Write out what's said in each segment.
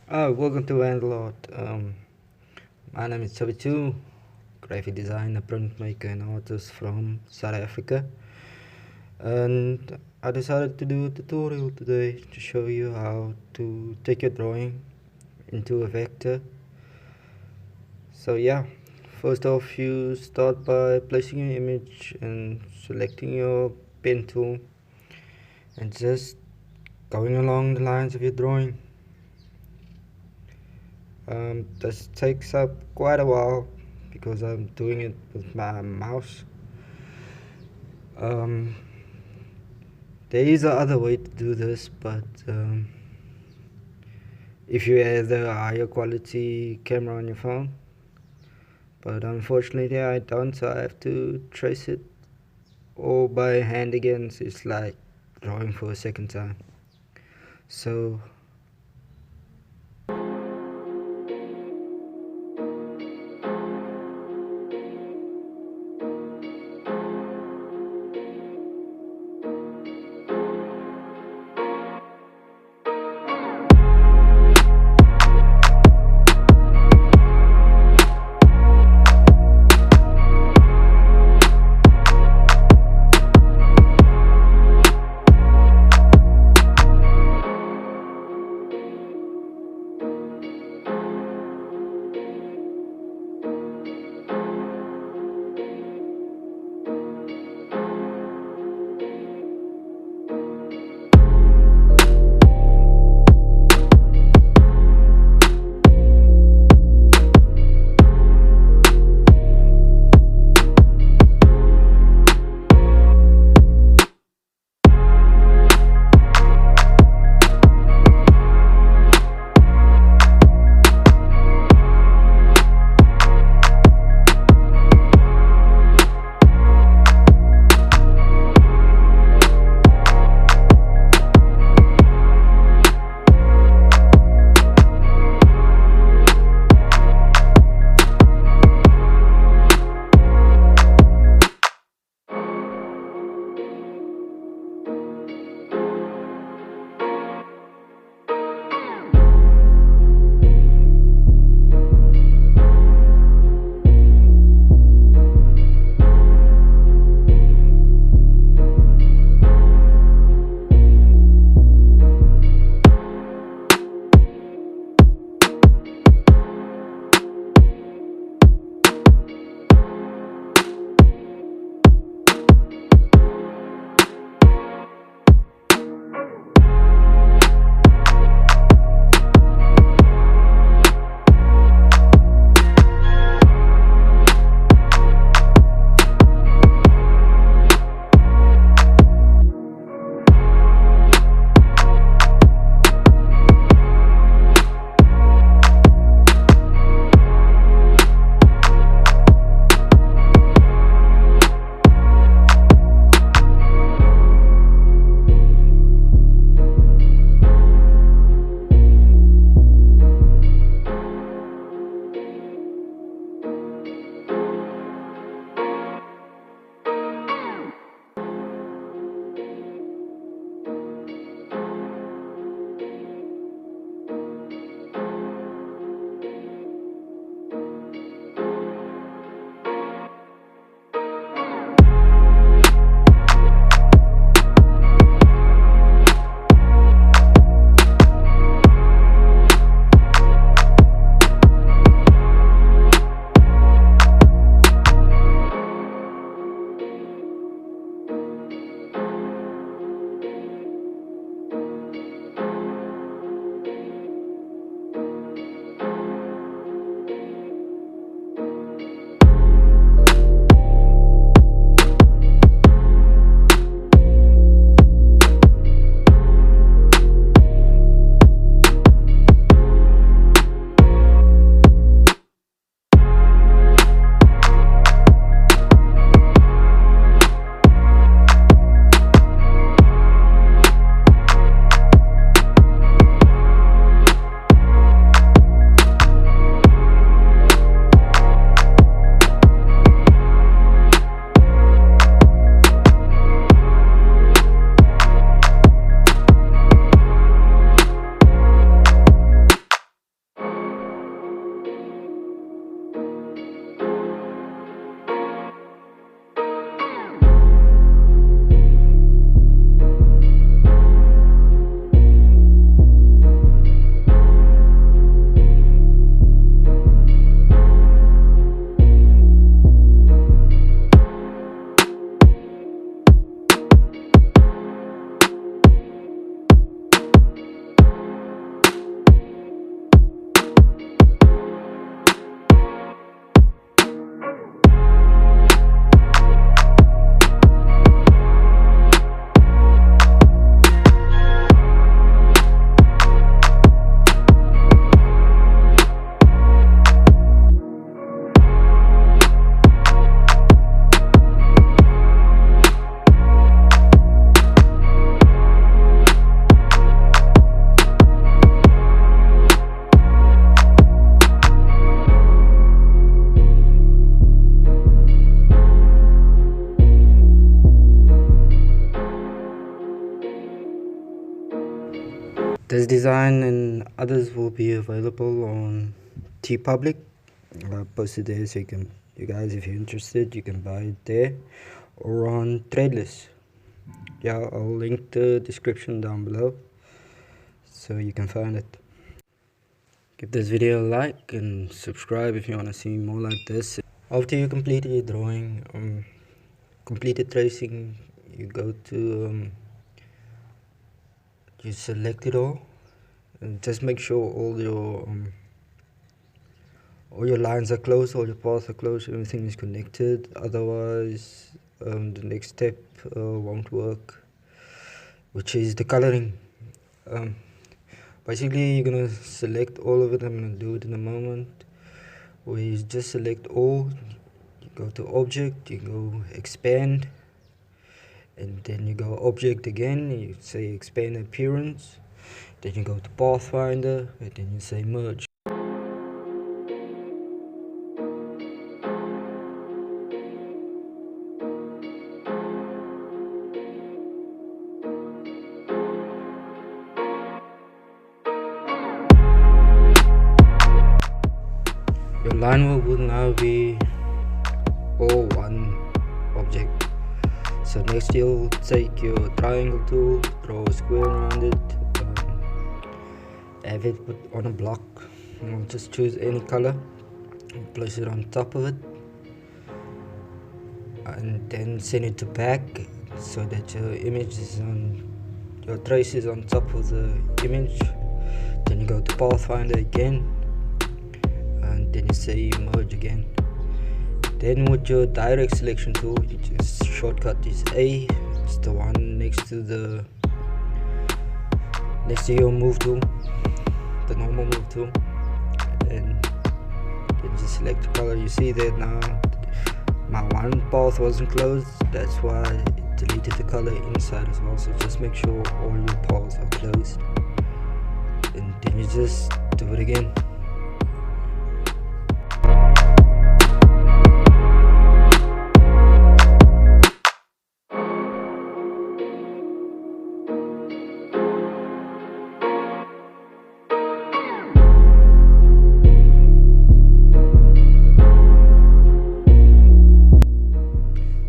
Welcome to Vandal. My name is Chavichu, graphic designer, printmaker, and artist from South Africa. And I decided to do a tutorial today to show you how to take your drawing into a vector. So yeah, first off, you start by placing your image and selecting your pen tool and just going along the lines of your drawing. This takes up quite a while because I'm doing it with my mouse. Um, there is a other way to do this, but if you have a higher quality camera on your phone, but unfortunately I don't, so I have to trace it all by hand again. So it's like drawing for a second time. So This design and others will be available on teepublic. I posted there, so you guys, if you're interested, you can buy it there, or on treadless. Yeah, I'll link the description down below so you can find it. Give this video a like and subscribe if you want to see more like this. After you completed your drawing, completed tracing, you go to you select it all, and just make sure all your lines are closed, all your paths are closed, everything is connected. Otherwise, the next step won't work, which is the coloring. Basically, you're gonna select all of it. I'm gonna do it in a moment. Where you just select all, you go to object, you go expand, and then you go object again, you say expand appearance, then you go to pathfinder, and then you say merge. Your line work will now be all one object. So next you'll take your triangle tool, draw a square around it, have it put on a block. You'll just choose any color and place it on top of it, and then send it to back so that your image is on, your trace is on top of the image. Then you go to pathfinder again, and then you say merge again. Then with your direct selection tool, you just shortcut is A. It's the one next to your move tool, the normal move tool, and then just select the color. You see that now my one path wasn't closed, that's why it deleted the color inside as well. So just make sure all your paths are closed, and then you just do it again.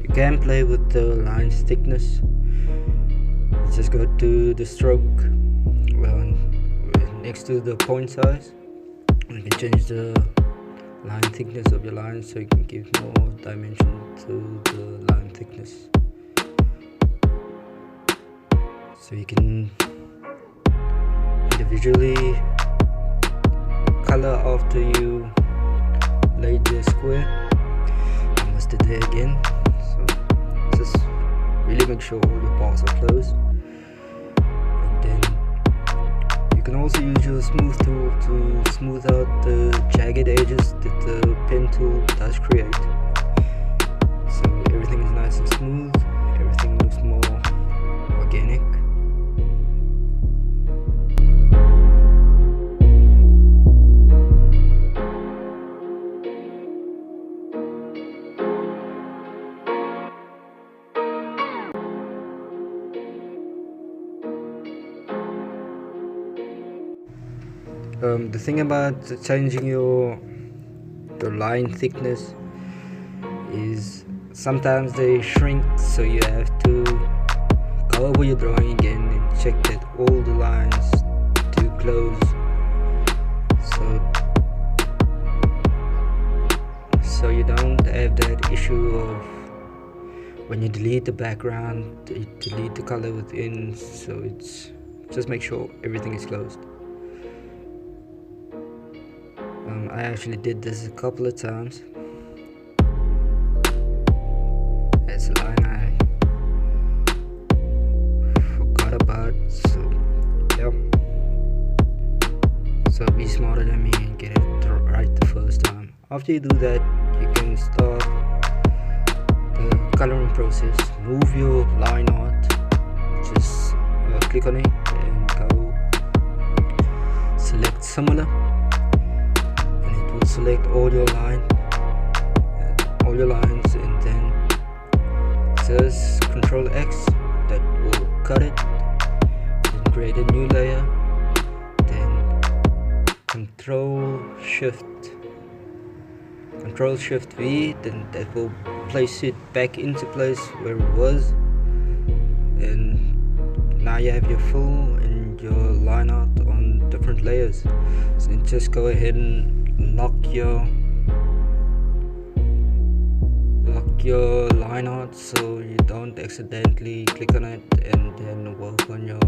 You can play with the line's thickness. Just go to the stroke, well, next to the point size. You can change the line thickness of your line so you can give more dimension to the line thickness. So you can individually color after you laid the square. I must do that again. Just really make sure all your paths are closed, and then you can also use your smooth tool to smooth out the jagged edges that the pen tool does create. So everything is nice and smooth, everything looks more organic. The thing about changing your line thickness is sometimes they shrink, so you have to go over your drawing again and check that all the lines do close, so you don't have that issue of when you delete the background, you delete the color within. So it's just make sure everything is closed. I actually did this a couple of times. That's a line I forgot about, so yeah. So be smarter than me and get it right the first time. After you do that, you can start the coloring process. Move your line art, just click on it and go select similar. Select all your lines, and then just Ctrl X, that will cut it, then create a new layer, Control Shift V, then that will place it back into place where it was, and now you have your fill and your line art on different layers. So just go ahead and lock your line art so you don't accidentally click on it and then work on your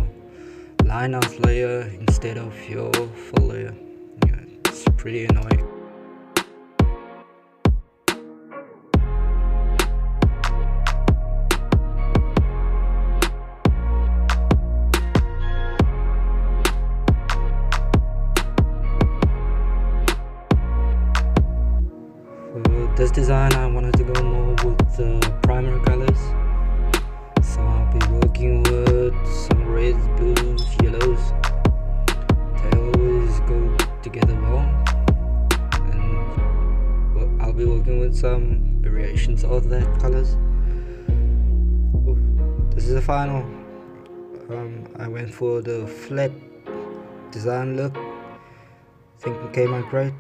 line art layer instead of your full layer. Yeah, it's pretty annoying. For this design I wanted to go more with primary colors, so I'll be working with some reds, blues, yellows. They always go together well, and I'll be working with some variations of that colors. This is the final. I went for the flat design look. I think it came out great.